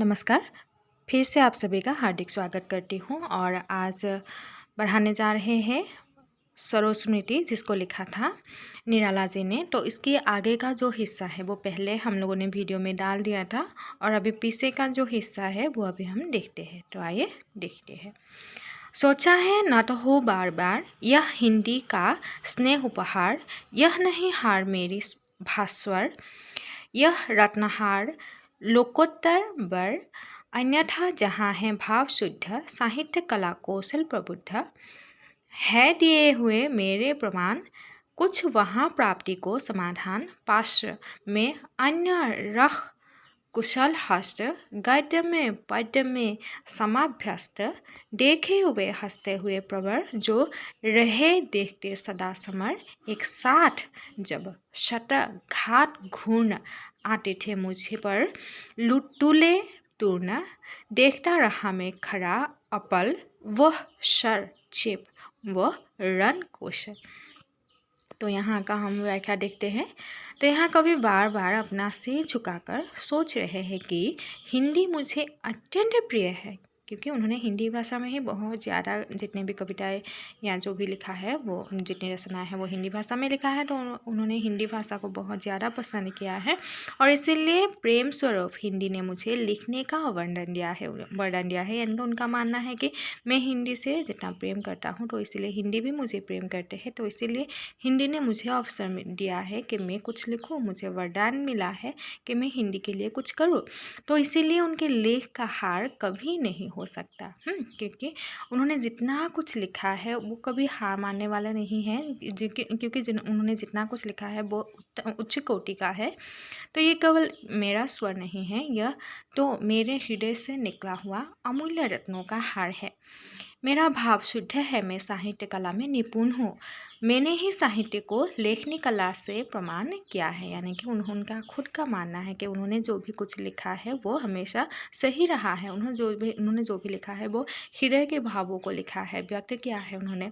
नमस्कार। फिर से आप सभी का हार्दिक स्वागत करती हूँ और आज पढ़ाने जा रहे हैं स्वरोस्मृति, जिसको लिखा था निराला जी ने। तो इसके आगे का जो हिस्सा है वो पहले हम लोगों ने वीडियो में डाल दिया था और अभी पीछे का जो हिस्सा है वो अभी हम देखते हैं। तो आइए देखते हैं। सोचा है ना तो हो बार बार यह हिंदी का स्नेह उपहार, यह नहीं हार मेरी भास्वर, यह रत्नहार लोकोत्तर वर, अन्यथा जहाँ है भाव शुद्ध साहित्य कला कौशल प्रबुद्ध, है दिए हुए मेरे प्रमाण कुछ वहाँ प्राप्ति को समाधान, पार्श्व में अन्य रख कुशल हस्त, गद्य में पद्य में समाभ्यस्त, देखे हुए हंसते हुए प्रवर, जो रहे देखते सदा समर, एक साथ जब शत घात घूर्ण आते थे मुझे पर, लुटुले तूर्ण देखता रहा मैं खड़ा अपल, वह शर छिप वह रन कौशल। तो यहाँ का हम व्याख्या देखते हैं। तो यहाँ कवि बार बार अपना सिर झुकाकर सोच रहे हैं कि हिंदी मुझे अत्यंत प्रिय है, क्योंकि उन्होंने हिंदी भाषा में ही बहुत ज़्यादा जितने भी कविताएं या जो भी लिखा है वो जितनी रचनाएं हैं वो हिंदी भाषा में लिखा है। तो उन्होंने हिंदी भाषा को बहुत ज़्यादा पसंद किया है और इसीलिए प्रेम स्वरूप हिंदी ने मुझे लिखने का वर्णन दिया है। यानी कि उनका मानना है कि मैं हिंदी से जितना प्रेम करता हूँ तो इसीलिए हिंदी भी मुझे प्रेम करते हैं। तो इसीलिए हिंदी ने मुझे अवसर दिया है कि मैं कुछ लिखूँ, मुझे वरदान मिला है कि मैं हिंदी के लिए कुछ करूँ। तो इसीलिए उनके लेख का हार कभी नहीं हो सकता, क्योंकि उन्होंने जितना कुछ लिखा है वो कभी हार मानने वाला नहीं है, क्योंकि उन्होंने जितना कुछ लिखा है वो उच्च कोटि का है। तो ये केवल मेरा स्वर नहीं है, यह तो मेरे हृदय से निकला हुआ अमूल्य रत्नों का हार है। मेरा भाव शुद्ध है, मैं साहित्य कला में निपुण हूँ, मैंने ही साहित्य को लेखनी कला से प्रमाण किया है। यानी कि उनका खुद का मानना है कि उन्होंने जो भी कुछ लिखा है वो हमेशा सही रहा है। उन्होंने जो भी लिखा है वो हृदय के भावों को लिखा है, व्यक्त किया है उन्होंने।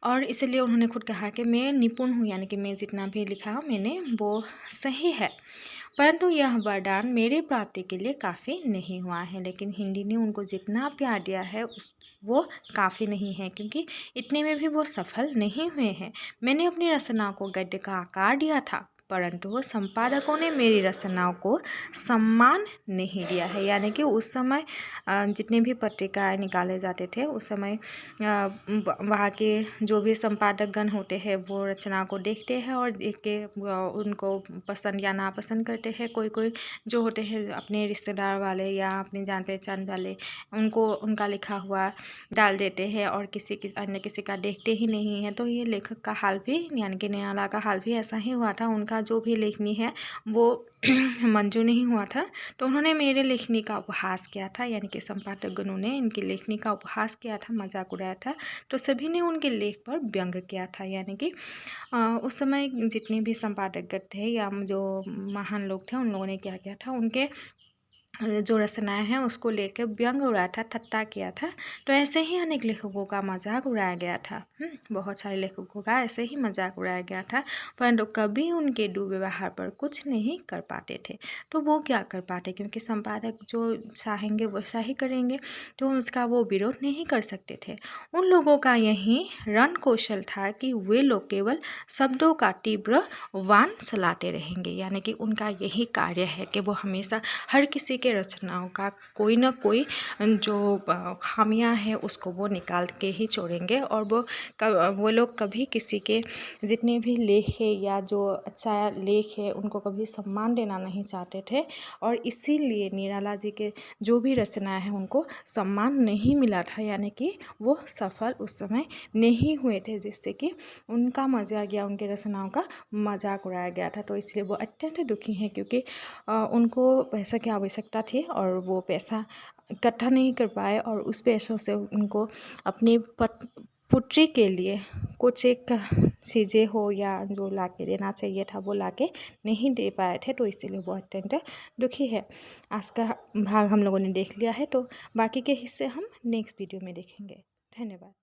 और इसलिए उन्होंने खुद कहा कि मैं निपुण हूँ, यानी कि मैं जितना भी लिखा मैंने वो सही है। परंतु यह वरदान मेरे प्राप्ति के लिए काफ़ी नहीं हुआ है। लेकिन हिंदी ने उनको जितना प्यार दिया है वो काफ़ी नहीं है, क्योंकि इतने में भी वो सफल नहीं हुए हैं। मैंने अपनी रचनाओं को गद्य का आकार दिया था, परंतु संपादकों ने मेरी रचनाओं को सम्मान नहीं दिया है। यानी कि उस समय जितने भी पत्रिकाएं निकाले जाते थे उस समय वहाँ के जो भी संपादकगण होते हैं वो रचना को देखते हैं और देख के उनको पसंद या नापसंद करते हैं। कोई जो होते हैं अपने रिश्तेदार वाले या अपने जान पहचान वाले, उनको उनका लिखा हुआ डाल देते हैं और अन्य किसी का देखते ही नहीं है। तो ये लेखक का हाल भी, यानी कि निराला का हाल भी ऐसा ही हुआ था। उनका जो भी लेखनी है वो मंजूर नहीं हुआ था, तो उन्होंने मेरे लेखनी का उपहास किया था। यानी कि संपादक गणों ने इनकी लेखनी का उपहास किया था, मजाक उड़ाया था। तो सभी ने उनके लेख पर व्यंग किया था। यानी कि उस समय जितने भी संपादक थे या जो महान लोग थे उन लोगों ने क्या किया था, उनके जो रचनाएं हैं उसको लेकर व्यंग उड़ाया था, ठट्टा किया था। तो ऐसे ही अनेक लेखकों का मजाक उड़ाया गया था। बहुत सारे लेखकों का ऐसे ही मजाक उड़ाया गया था, परंतु कभी उनके दुर्व्यवहार पर कुछ नहीं कर पाते थे। तो वो क्या कर पाते, क्योंकि संपादक जो चाहेंगे वैसा ही करेंगे, तो उसका वो विरोध नहीं कर सकते थे। उन लोगों का यही रण कौशल था कि वे लोग केवल शब्दों का तीव्र वान चलाते रहेंगे। यानी कि उनका यही कार्य है कि वो हमेशा हर किसी के रचनाओं का कोई ना कोई जो खामियां हैं उसको वो निकाल के ही छोड़ेंगे। और वो लोग कभी किसी के जितने भी लेख है या जो अच्छा लेख है उनको कभी सम्मान देना नहीं चाहते थे। और इसीलिए निराला जी के जो भी रचनाएं हैं उनको सम्मान नहीं मिला था, यानी कि वो सफल उस समय नहीं हुए थे, जिससे कि उनका मजाक या उनके रचनाओं का मजाक उड़ाया गया था। तो इसलिए वो अत्यंत दुखी हैं, क्योंकि उनको पैसा की आवश्यकता थी और वो पैसा इकट्ठा नहीं कर पाए और उस पैसों से उनको अपनी पुत्री के लिए कुछ एक चीज़ें हो या जो ला के देना चाहिए था वो ला के नहीं दे पाए थे। तो इसीलिए वो अत्यंत दुखी है। आज का भाग हम लोगों ने देख लिया है, तो बाकी के हिस्से हम नेक्स्ट वीडियो में देखेंगे। धन्यवाद।